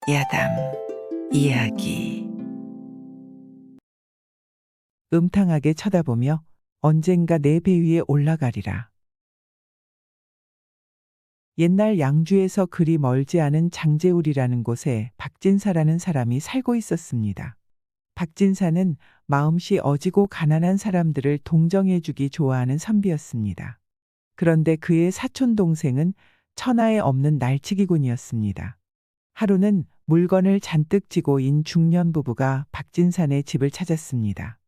야담 이야기. 음탕하게 쳐다보며 언젠가 내 배 위에 올라가리라. 옛날 양주에서 그리 멀지 않은 장제울이라는 곳에 박진사라는 사람이 살고 있었습니다. 박진사는 마음씨 어지고 가난한 사람들을 동정해주기 좋아하는 선비였습니다. 그런데 그의 사촌 동생은 천하에 없는 날치기꾼이었습니다. 하루는 물건을 잔뜩 지고 인 중년 부부가 박진사네 집을 찾았습니다.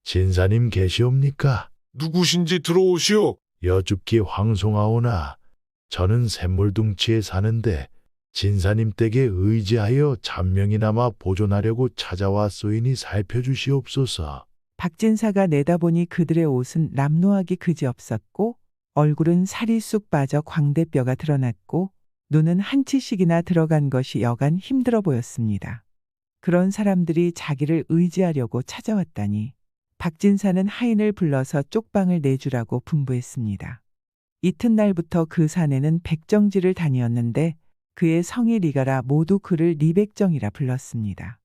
진사님 계시옵니까? 누구신지 들어오시오. 여쭙기 황송하오나 저는 샘물둥치에 사는데 진사님 댁에 의지하여 잔명이나마 보존하려고 찾아왔소이니 살펴주시옵소서. 박진사가 내다보니 그들의 옷은 남노하기 그지없었고 얼굴은 살이 쑥 빠져 광대뼈가 드러났고 눈은 한치씩이나 들어간 것이 여간 힘들어 보였습니다. 그런 사람들이 자기를 의지하려고 찾아왔다니 박진사는 하인을 불러서 쪽방을 내주라고 분부했습니다. 이튿날부터 그 사내는 백정지를 다니었는데 그의 성이 리가라 모두 그를 리백정이라 불렀습니다.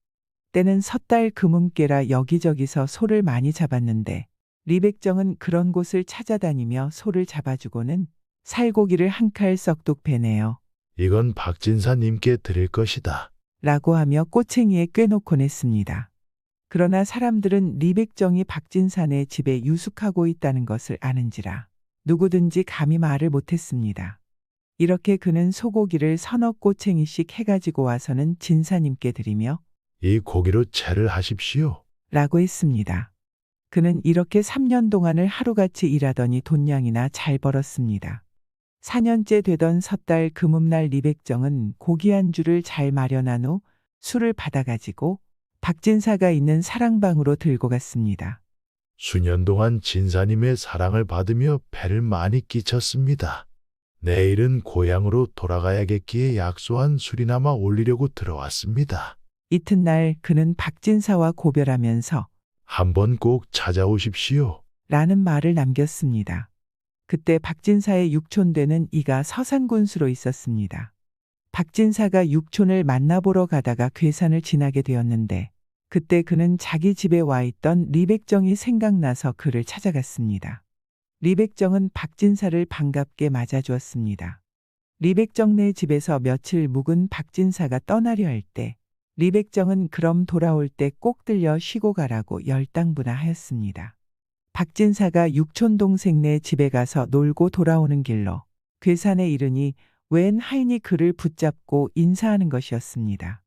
때는 섣달 금음께라 여기저기서 소를 많이 잡았는데 리백정은 그런 곳을 찾아다니며 소를 잡아주고는 살고기를 한 칼 썩둑 베내어 이건 박진사님께 드릴 것이다. 라고 하며 꼬챙이에 꿰놓곤 했습니다. 그러나 사람들은 리백정이 박진사네 집에 유숙하고 있다는 것을 아는지라 누구든지 감히 말을 못했습니다. 이렇게 그는 소고기를 서너 꼬챙이씩 해가지고 와서는 진사님께 드리며 이 고기로 채를 하십시오. 라고 했습니다. 그는 이렇게 3년 동안을 하루같이 일하더니 돈량이나 잘 벌었습니다. 4년째 되던 섣달 금음날 리백정은 고기 한 줄을 잘 마련한 후 술을 받아가지고 박진사가 있는 사랑방으로 들고 갔습니다. 수년 동안 진사님의 사랑을 받으며 배를 많이 끼쳤습니다. 내일은 고향으로 돌아가야겠기에 약소한 술이나마 올리려고 들어왔습니다. 이튿날 그는 박진사와 고별하면서 한번 꼭 찾아오십시오. 라는 말을 남겼습니다. 그때 박진사의 육촌되는 이가 서산군수로 있었습니다. 박진사가 육촌을 만나보러 가다가 괴산을 지나게 되었는데 그때 그는 자기 집에 와 있던 리백정이 생각나서 그를 찾아갔습니다. 리백정은 박진사를 반갑게 맞아주었습니다. 리백정네 집에서 며칠 묵은 박진사가 떠나려 할 때 리백정은 그럼 돌아올 때 꼭 들려 쉬고 가라고 열당부나 하였습니다. 박진사가 육촌 동생네 집에 가서 놀고 돌아오는 길로 괴산에 이르니 웬 하인이 그를 붙잡고 인사하는 것이었습니다.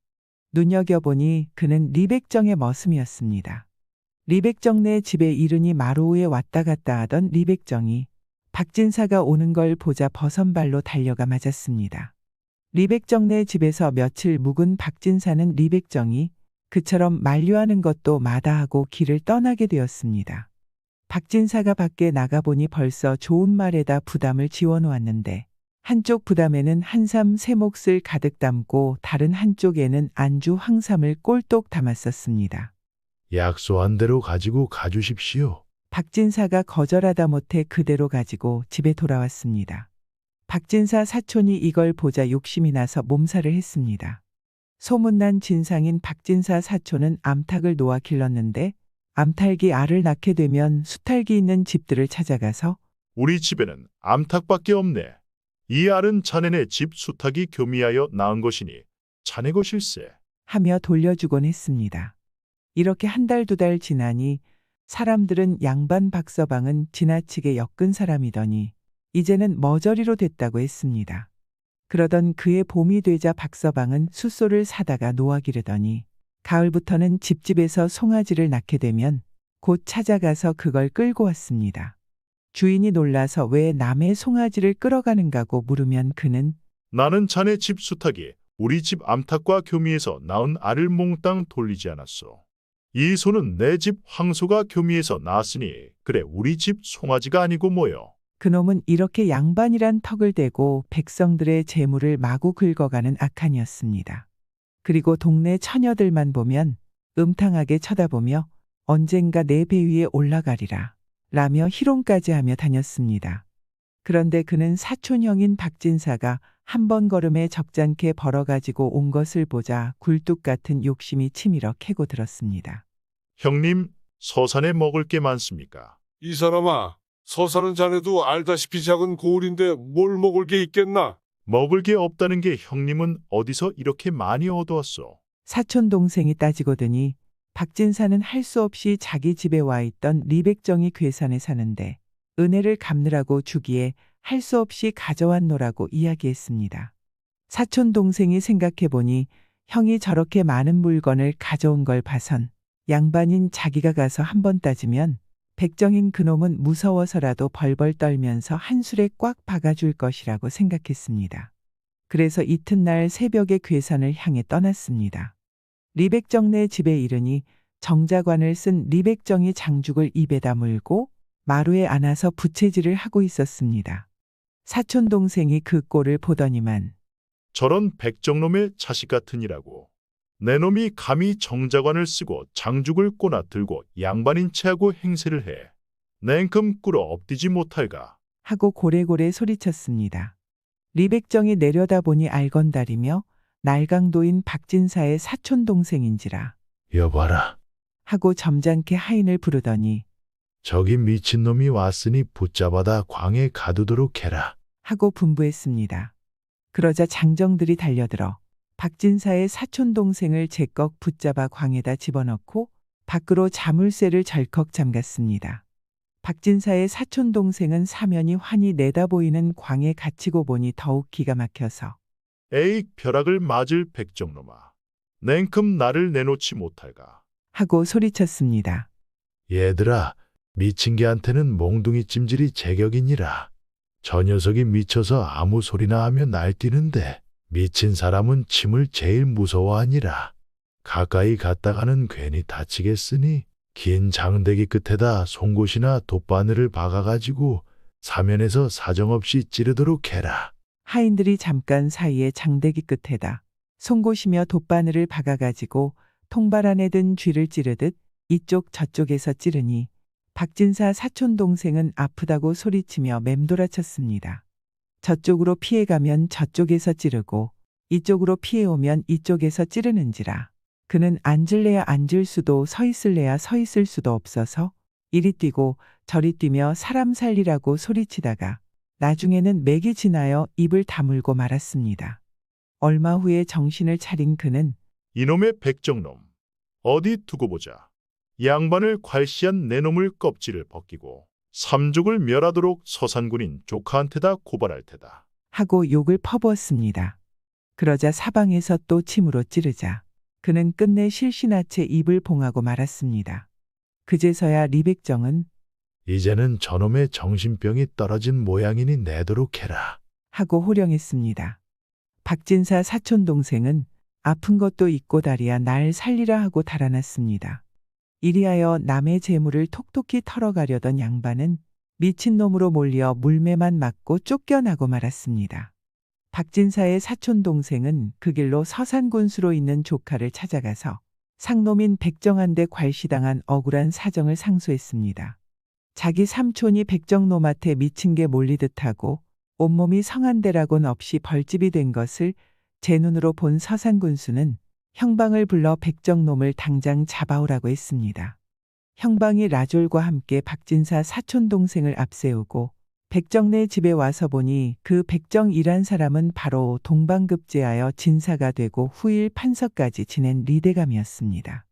눈여겨보니 그는 리백정의 머슴이었습니다. 리백정네 집에 이르니 마루에 왔다 갔다 하던 리백정이 박진사가 오는 걸 보자 버선발로 달려가 맞았습니다. 리백정네 집에서 며칠 묵은 박진사는 리백정이 그처럼 만류하는 것도 마다하고 길을 떠나게 되었습니다. 박진사가 밖에 나가보니 벌써 좋은 말에다 부담을 지워놓았는데 한쪽 부담에는 한삼 세 몫을 가득 담고 다른 한쪽에는 안주 황삼을 꼴똑 담았었습니다. 약소한 대로 가지고 가주십시오. 박진사가 거절하다 못해 그대로 가지고 집에 돌아왔습니다. 박진사 사촌이 이걸 보자 욕심이 나서 몸살을 했습니다. 소문난 진상인 박진사 사촌은 암탉을 놓아 길렀는데 암탉이 알을 낳게 되면 수탉이 있는 집들을 찾아가서 우리 집에는 암탉밖에 없네. 이 알은 자네네 집 수탉이 교미하여 낳은 것이니 자네 것일세. 하며 돌려주곤 했습니다. 이렇게 한 달 두 달 지나니 사람들은 양반 박서방은 지나치게 엮은 사람이더니 이제는 머저리로 됐다고 했습니다. 그러던 그의 봄이 되자 박서방은 숫소를 사다가 놓아 기르더니 가을부터는 집집에서 송아지를 낳게 되면 곧 찾아가서 그걸 끌고 왔습니다. 주인이 놀라서 왜 남의 송아지를 끌어가는가고 물으면 그는 나는 자네 집 수탉이 우리 집 암탉과 교미에서 낳은 알을 몽땅 돌리지 않았소. 이 소는 내 집 황소가 교미에서 낳았으니 그래 우리 집 송아지가 아니고 뭐요. 그놈은 이렇게 양반이란 턱을 대고 백성들의 재물을 마구 긁어가는 악한이었습니다. 그리고 동네 처녀들만 보면 음탕하게 쳐다보며 언젠가 내 배 위에 올라가리라 라며 희롱까지 하며 다녔습니다. 그런데 그는 사촌형인 박진사가 한 번 걸음에 적잖게 벌어가지고 온 것을 보자 굴뚝 같은 욕심이 치밀어 캐고 들었습니다. 형님, 서산에 먹을 게 많습니까? 이 사람아, 서산은 자네도 알다시피 작은 고을인데 뭘 먹을 게 있겠나? 먹을 게 없다는 게 형님은 어디서 이렇게 많이 얻어왔어? 사촌 동생이 따지고 드니 박진사는 할 수 없이 자기 집에 와 있던 리백정이 괴산에 사는데 은혜를 갚느라고 주기에 할 수 없이 가져왔노라고 이야기했습니다. 사촌 동생이 생각해 보니 형이 저렇게 많은 물건을 가져온 걸 봐선 양반인 자기가 가서 한번 따지면 백정인 그놈은 무서워서라도 벌벌 떨면서 한술에 꽉 박아줄 것이라고 생각했습니다. 그래서 이튿날 새벽에 괴산을 향해 떠났습니다. 리백정네 집에 이르니 정자관을 쓴 리백정이 장죽을 입에다 물고 마루에 안아서 부채질을 하고 있었습니다. 사촌 동생이 그 꼴을 보더니만 저런 백정놈의 자식 같으니라고. 내 놈이 감히 정자관을 쓰고 장죽을 꼬나 들고 양반인 체하고 행세를 해. 냉큼 꿇어 엎디지 못할까. 하고 고래고래 소리쳤습니다. 리백정이 내려다보니 알건달이며 날강도인 박진사의 사촌 동생인지라 여봐라. 하고 점잖게 하인을 부르더니 저기 미친놈이 왔으니 붙잡아다 광에 가두도록 해라. 하고 분부했습니다. 그러자 장정들이 달려들어 박진사의 사촌 동생을 제꺽 붙잡아 광에다 집어넣고 밖으로 자물쇠를 절컥 잠갔습니다. 박진사의 사촌 동생은 사면이 환히 내다보이는 광에 갇히고 보니 더욱 기가 막혀서 에이, 벼락을 맞을 백정놈아. 냉큼 나를 내놓지 못할까. 하고 소리쳤습니다. 얘들아, 미친 개한테는 몽둥이 찜질이 제격이니라. 저 녀석이 미쳐서 아무 소리나 하면 날뛰는데 미친 사람은 침을 제일 무서워하니라. 가까이 갔다가는 괜히 다치겠으니 긴 장대기 끝에다 송곳이나 돗바늘을 박아가지고 사면에서 사정없이 찌르도록 해라. 하인들이 잠깐 사이에 장대기 끝에다 송곳이며 돗바늘을 박아가지고 통발 안에 든 쥐를 찌르듯 이쪽 저쪽에서 찌르니 박진사 사촌 동생은 아프다고 소리치며 맴돌아쳤습니다. 저쪽으로 피해가면 저쪽에서 찌르고 이쪽으로 피해오면 이쪽에서 찌르는지라 그는 앉을래야 앉을 수도 서 있을래야 서 있을 수도 없어서 이리 뛰고 저리 뛰며 사람 살리라고 소리치다가 나중에는 맥이 지나여 입을 다물고 말았습니다. 얼마 후에 정신을 차린 그는 이놈의 백정놈. 어디 두고 보자. 양반을 괄시한 내 놈을 껍질을 벗기고 삼족을 멸하도록 서산군인 조카한테다 고발할 테다. 하고 욕을 퍼부었습니다. 그러자 사방에서 또 침으로 찌르자 그는 끝내 실신하채 입을 봉하고 말았습니다. 그제서야 리백정은 이제는 저놈의 정신병이 떨어진 모양이니 내도록 해라. 하고 호령했습니다. 박진사 사촌 동생은 아픈 것도 있고 다리야 날 살리라 하고 달아났습니다. 이리하여 남의 재물을 톡톡히 털어가려던 양반은 미친놈으로 몰려 물매만 맞고 쫓겨나고 말았습니다. 박진사의 사촌 동생은 그 길로 서산군수로 있는 조카를 찾아가서 상놈인 백정한테 괄시당한 억울한 사정을 상소했습니다. 자기 삼촌이 백정놈한테 미친 게 몰리듯하고 온몸이 성한데라곤 없이 벌집이 된 것을 제 눈으로 본 서산군수는 형방을 불러 백정놈을 당장 잡아오라고 했습니다. 형방이 라졸과 함께 박진사 사촌 동생을 앞세우고 백정네 집에 와서 보니 그 백정이란 사람은 바로 동방급제하여 진사가 되고 후일 판서까지 지낸 리대감이었습니다.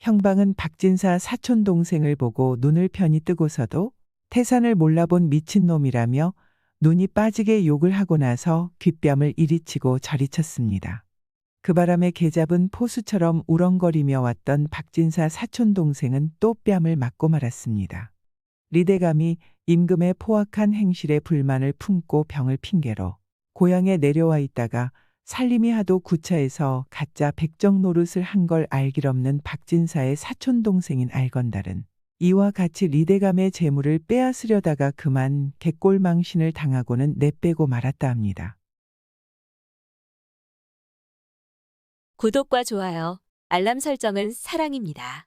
형방은 박진사 사촌 동생을 보고 눈을 편히 뜨고서도 태산을 몰라본 미친놈이라며 눈이 빠지게 욕을 하고 나서 귓뺨을 이리 치고 저리 쳤습니다. 그 바람에 개잡은 포수처럼 우렁거리며 왔던 박진사 사촌 동생은 또 뺨을 맞고 말았습니다. 리대감이 임금의 포악한 행실에 불만을 품고 병을 핑계로 고향에 내려와 있다가 살림이 하도 구차해서 가짜 백정 노릇을 한 걸 알길 없는 박진사의 사촌 동생인 알건달은 이와 같이 리대감의 재물을 빼앗으려다가 그만 객골망신을 당하고는 내빼고 말았다 합니다. 구독과 좋아요, 알람 설정은 사랑입니다.